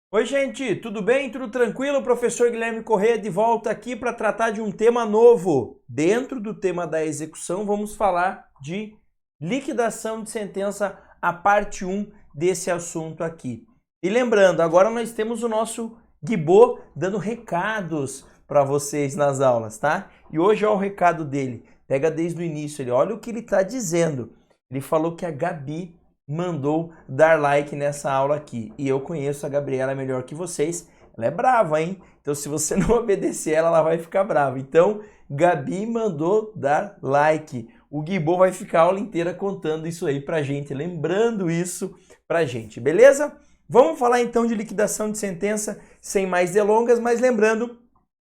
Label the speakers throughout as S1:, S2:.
S1: Oi, gente, tudo bem? Tudo tranquilo? O professor Guilherme Corrêa de volta aqui para tratar de um tema novo. Dentro do tema da execução, vamos falar de liquidação de sentença, a parte 1 desse assunto aqui. E lembrando, agora nós temos o nosso Guibô dando recados para vocês nas aulas, tá? E hoje é o recado dele. Pega desde o início, olha o que ele está dizendo. Ele falou que a Gabi mandou dar like nessa aula aqui. E eu conheço a Gabriela melhor que vocês. Ela é brava, hein? Então, se você não obedecer ela vai ficar brava. Então, Gabi mandou dar like. O Guibô vai ficar a aula inteira contando isso aí pra gente, lembrando isso pra gente, beleza? Vamos falar então de liquidação de sentença sem mais delongas, mas lembrando,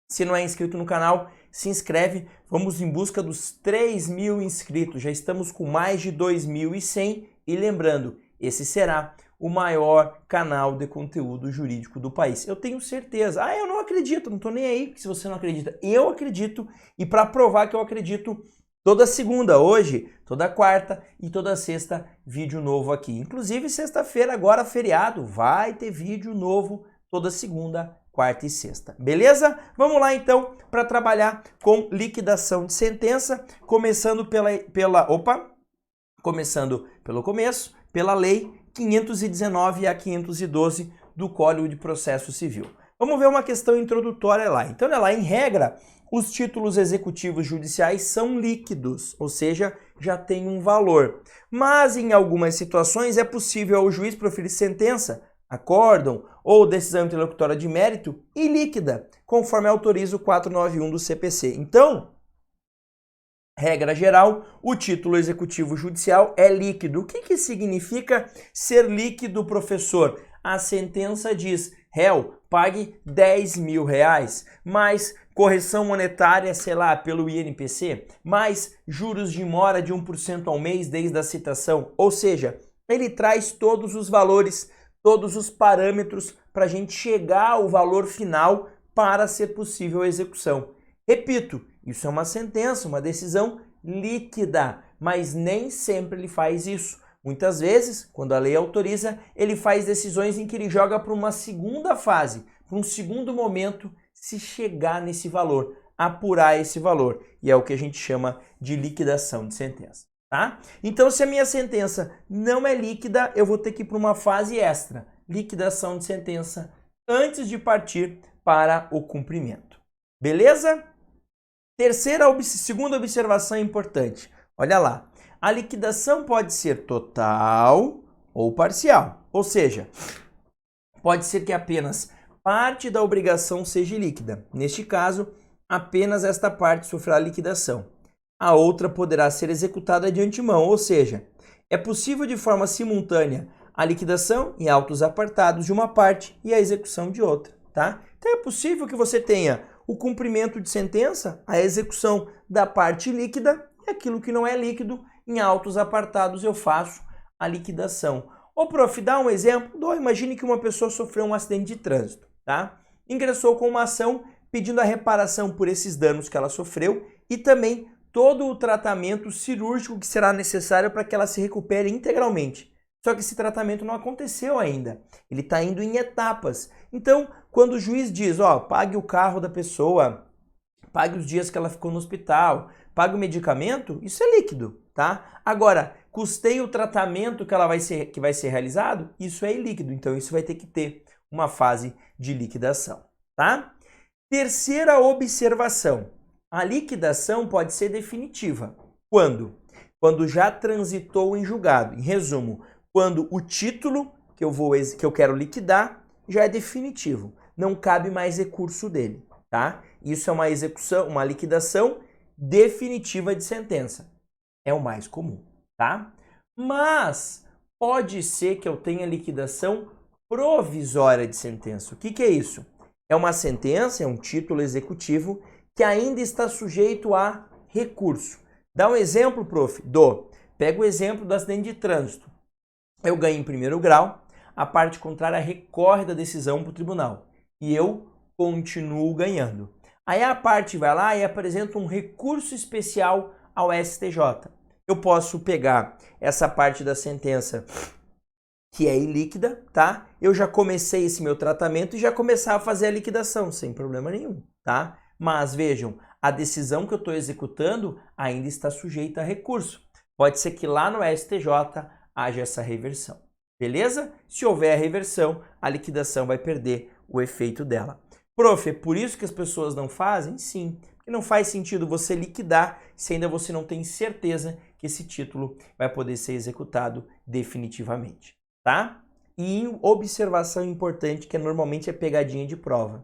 S1: se não é inscrito no canal, se inscreve. Vamos em busca dos 3.000 inscritos. Já estamos com mais de 2.100. E lembrando, esse será o maior canal de conteúdo jurídico do país. Eu tenho certeza. Eu não acredito, não tô nem aí se você não acredita. Eu acredito, e para provar que eu acredito, toda segunda hoje, toda quarta e toda sexta, vídeo novo aqui. Inclusive, sexta-feira, agora feriado, vai ter vídeo novo toda segunda, quarta e sexta. Beleza? Vamos lá então para trabalhar com liquidação de sentença, começando começando pelo começo, pela Lei 519 a 512 do Código de Processo Civil. Vamos ver uma questão introdutória lá. Então, lá, em regra, os títulos executivos judiciais são líquidos, ou seja, já tem um valor. Mas, em algumas situações, é possível ao juiz proferir sentença, acórdão ou decisão interlocutória de mérito ilíquida, conforme autoriza o 491 do CPC. Então, regra geral, o título executivo judicial é líquido. O que significa ser líquido, professor? A sentença diz, réu, pague R$10.000, mais correção monetária, sei lá, pelo INPC, mais juros de mora de 1% ao mês desde a citação. Ou seja, ele traz todos os valores, todos os parâmetros para a gente chegar ao valor final para ser possível a execução. Repito, isso é uma sentença, uma decisão líquida, mas nem sempre ele faz isso. Muitas vezes, quando a lei autoriza, ele faz decisões em que ele joga para uma segunda fase, para um segundo momento, se chegar nesse valor, apurar esse valor. E é o que a gente chama de liquidação de sentença. Tá? Então, se a minha sentença não é líquida, eu vou ter que ir para uma fase extra, liquidação de sentença, antes de partir para o cumprimento. Beleza? Segunda observação importante. Olha lá, a liquidação pode ser total ou parcial. Ou seja, pode ser que apenas parte da obrigação seja líquida. Neste caso, apenas esta parte sofrerá liquidação. A outra poderá ser executada de antemão, ou seja, é possível de forma simultânea a liquidação em autos apartados de uma parte e a execução de outra, tá? Então é possível que você tenha o cumprimento de sentença, a execução da parte líquida, e aquilo que não é líquido, em autos apartados eu faço a liquidação. Ô, prof, dá um exemplo? Imagine que uma pessoa sofreu um acidente de trânsito, tá? Ingressou com uma ação pedindo a reparação por esses danos que ela sofreu e também todo o tratamento cirúrgico que será necessário para que ela se recupere integralmente. Só que esse tratamento não aconteceu ainda, ele está indo em etapas. Então, quando o juiz diz, pague o carro da pessoa, pague os dias que ela ficou no hospital, pague o medicamento, isso é líquido, tá? Agora, custeie o tratamento que vai ser realizado, isso é ilíquido, então isso vai ter que ter uma fase de liquidação, tá? Terceira observação, a liquidação pode ser definitiva. Quando? Quando já transitou em julgado. Em resumo, quando o título que eu quero liquidar já é definitivo, não cabe mais recurso dele, tá? Isso é uma execução, uma liquidação definitiva de sentença. É o mais comum, tá? Mas pode ser que eu tenha liquidação provisória de sentença. O que é isso? É uma sentença, é um título executivo que ainda está sujeito a recurso. Dá um exemplo, prof? Pega o exemplo do acidente de trânsito. Eu ganho em primeiro grau, a parte contrária recorre da decisão para o tribunal e eu continuo ganhando. Aí a parte vai lá e apresenta um recurso especial ao STJ. Eu posso pegar essa parte da sentença que é ilíquida, tá? Eu já comecei esse meu tratamento e já começar a fazer a liquidação, sem problema nenhum, tá? Mas vejam, a decisão que eu estou executando ainda está sujeita a recurso. Pode ser que lá no STJ haja essa reversão, beleza? Se houver a reversão, a liquidação vai perder o efeito dela. Prof, é por isso que as pessoas não fazem? Sim, porque não faz sentido você liquidar se ainda você não tem certeza que esse título vai poder ser executado definitivamente, tá? E observação importante, que normalmente é pegadinha de prova.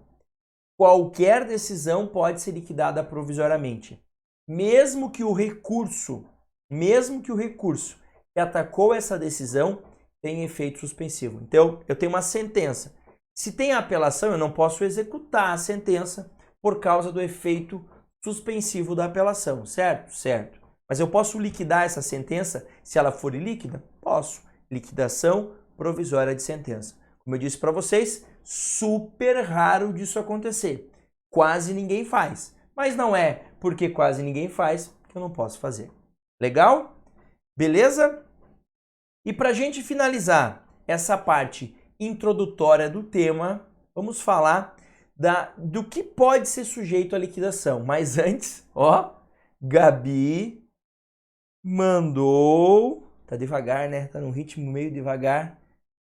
S1: Qualquer decisão pode ser liquidada provisoriamente, mesmo que o recurso que atacou essa decisão tenha efeito suspensivo. Então, eu tenho uma sentença. Se tem apelação, eu não posso executar a sentença por causa do efeito suspensivo da apelação, certo? Certo. Mas eu posso liquidar essa sentença se ela for ilíquida? Posso. Liquidação provisória de sentença. Como eu disse para vocês, super raro disso acontecer. Quase ninguém faz. Mas não é porque quase ninguém faz que eu não posso fazer. Legal? Beleza? E para a gente finalizar essa parte introdutória do tema, vamos falar do que pode ser sujeito à liquidação. Mas antes, ó, Gabi mandou... Tá devagar, né? Tá num ritmo meio devagar.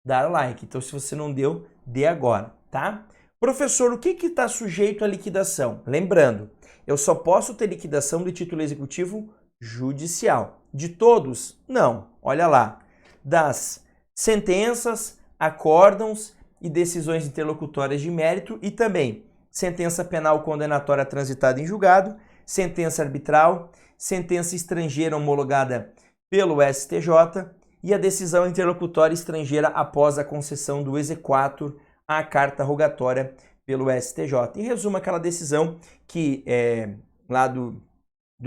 S1: Dar like. Então, se você não deu, dê agora, tá? Professor, o que está sujeito à liquidação? Lembrando, eu só posso ter liquidação do título executivo judicial. De todos? Não. Olha lá. Das sentenças, acórdãos e decisões interlocutórias de mérito e também sentença penal condenatória transitada em julgado, sentença arbitral, sentença estrangeira homologada pelo STJ e a decisão interlocutória estrangeira após a concessão do exequatur à carta rogatória pelo STJ. Em resumo, aquela decisão que lá do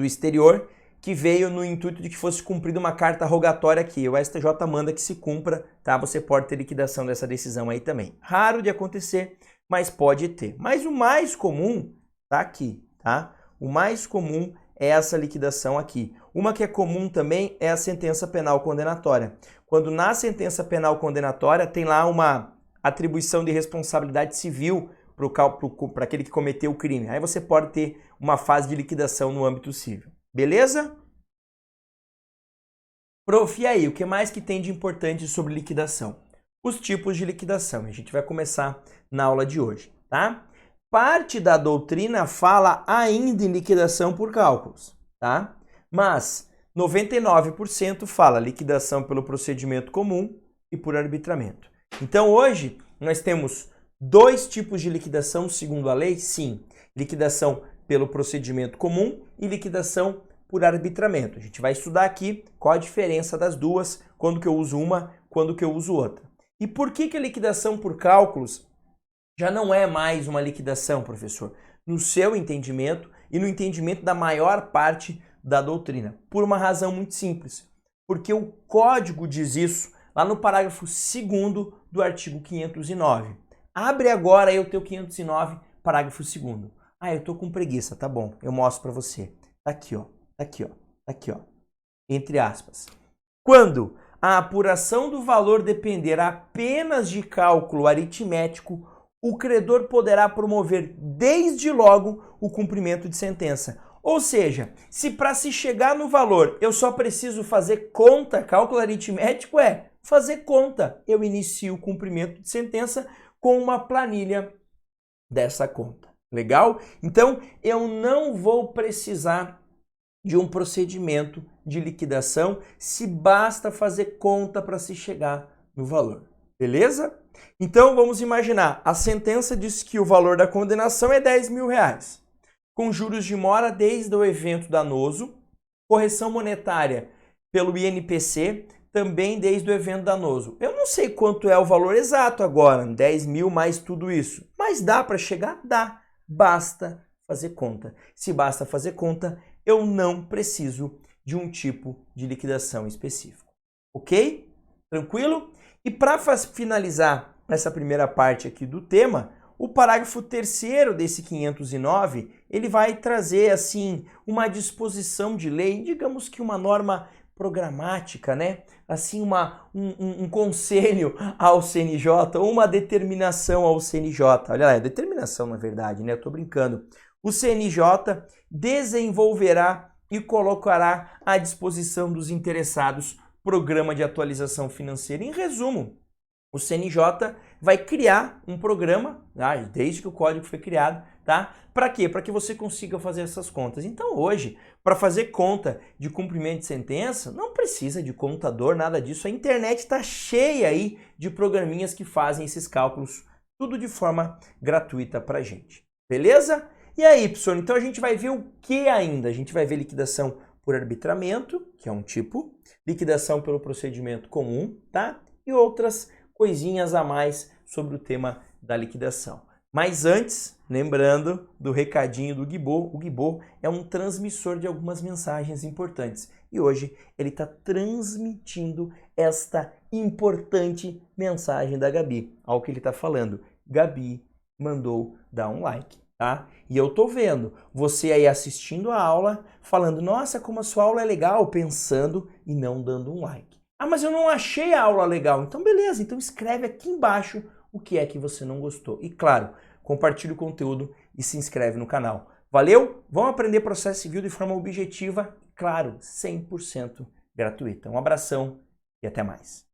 S1: exterior, que veio no intuito de que fosse cumprida uma carta rogatória aqui. O STJ manda que se cumpra, tá? Você pode ter liquidação dessa decisão aí também. Raro de acontecer, mas pode ter. Mas o mais comum tá aqui, tá? O mais comum é essa liquidação aqui. Uma que é comum também é a sentença penal condenatória. Quando na sentença penal condenatória tem lá uma atribuição de responsabilidade civil para aquele que cometeu o crime. Aí você pode ter uma fase de liquidação no âmbito civil. Beleza? Prof, e aí, o que mais que tem de importante sobre liquidação? Os tipos de liquidação. A gente vai começar na aula de hoje, tá? Parte da doutrina fala ainda em liquidação por cálculos, tá? Mas 99% fala liquidação pelo procedimento comum e por arbitramento. Então hoje nós temos dois tipos de liquidação segundo a lei, sim. Liquidação pelo procedimento comum e liquidação por arbitramento. A gente vai estudar aqui qual a diferença das duas, quando que eu uso uma, quando que eu uso outra. E por que a liquidação por cálculos já não é mais uma liquidação, professor? No seu entendimento e no entendimento da maior parte da doutrina. Por uma razão muito simples. Porque o código diz isso lá no parágrafo 2º do artigo 509. Abre agora aí o teu 509, parágrafo 2º. Ah, eu tô com preguiça, tá bom, eu mostro para você. Tá aqui, ó, tá aqui, ó, tá aqui, ó. Entre aspas. Quando a apuração do valor depender apenas de cálculo aritmético, o credor poderá promover desde logo o cumprimento de sentença. Ou seja, se para se chegar no valor eu só preciso fazer conta, cálculo aritmético é fazer conta. Eu inicio o cumprimento de sentença com uma planilha dessa conta. Legal? Então, eu não vou precisar de um procedimento de liquidação se basta fazer conta para se chegar no valor. Beleza? Então, vamos imaginar, a sentença diz que o valor da condenação é R$10.000, com juros de mora desde o evento danoso, correção monetária pelo INPC, também desde o evento danoso. Eu não sei quanto é o valor exato agora, 10 mil mais tudo isso, mas dá para chegar? Dá. Basta fazer conta. Se basta fazer conta, eu não preciso de um tipo de liquidação específico. Ok? Tranquilo? E para finalizar essa primeira parte aqui do tema, o parágrafo 3º desse 509, ele vai trazer assim uma disposição de lei, digamos que uma norma programática, né? Assim, um conselho ao CNJ ou uma determinação ao CNJ. Olha lá, é determinação na verdade, né? Eu tô brincando. O CNJ desenvolverá e colocará à disposição dos interessados programa de atualização financeira. Em resumo, o CNJ vai criar um programa, desde que o código foi criado, tá? Para quê? Para que você consiga fazer essas contas. Então hoje, para fazer conta de cumprimento de sentença, não precisa de computador, nada disso. A internet está cheia aí de programinhas que fazem esses cálculos, tudo de forma gratuita para gente. Beleza? E aí, pessoal, então a gente vai ver o que ainda? A gente vai ver liquidação por arbitramento, que é um tipo, liquidação pelo procedimento comum, tá? E outras coisinhas a mais sobre o tema da liquidação. Mas antes, lembrando do recadinho do Guibô, o Guibô é um transmissor de algumas mensagens importantes. E hoje ele está transmitindo esta importante mensagem da Gabi. Olha o que ele está falando. Gabi mandou dar um like, tá? E eu tô vendo você aí assistindo a aula, falando, nossa, como a sua aula é legal, pensando e não dando um like. Ah, mas eu não achei a aula legal. Então beleza, então escreve aqui embaixo o que é que você não gostou. E claro, compartilhe o conteúdo e se inscreve no canal. Valeu? Vamos aprender processo civil de forma objetiva, claro, 100% gratuita. Um abração e até mais.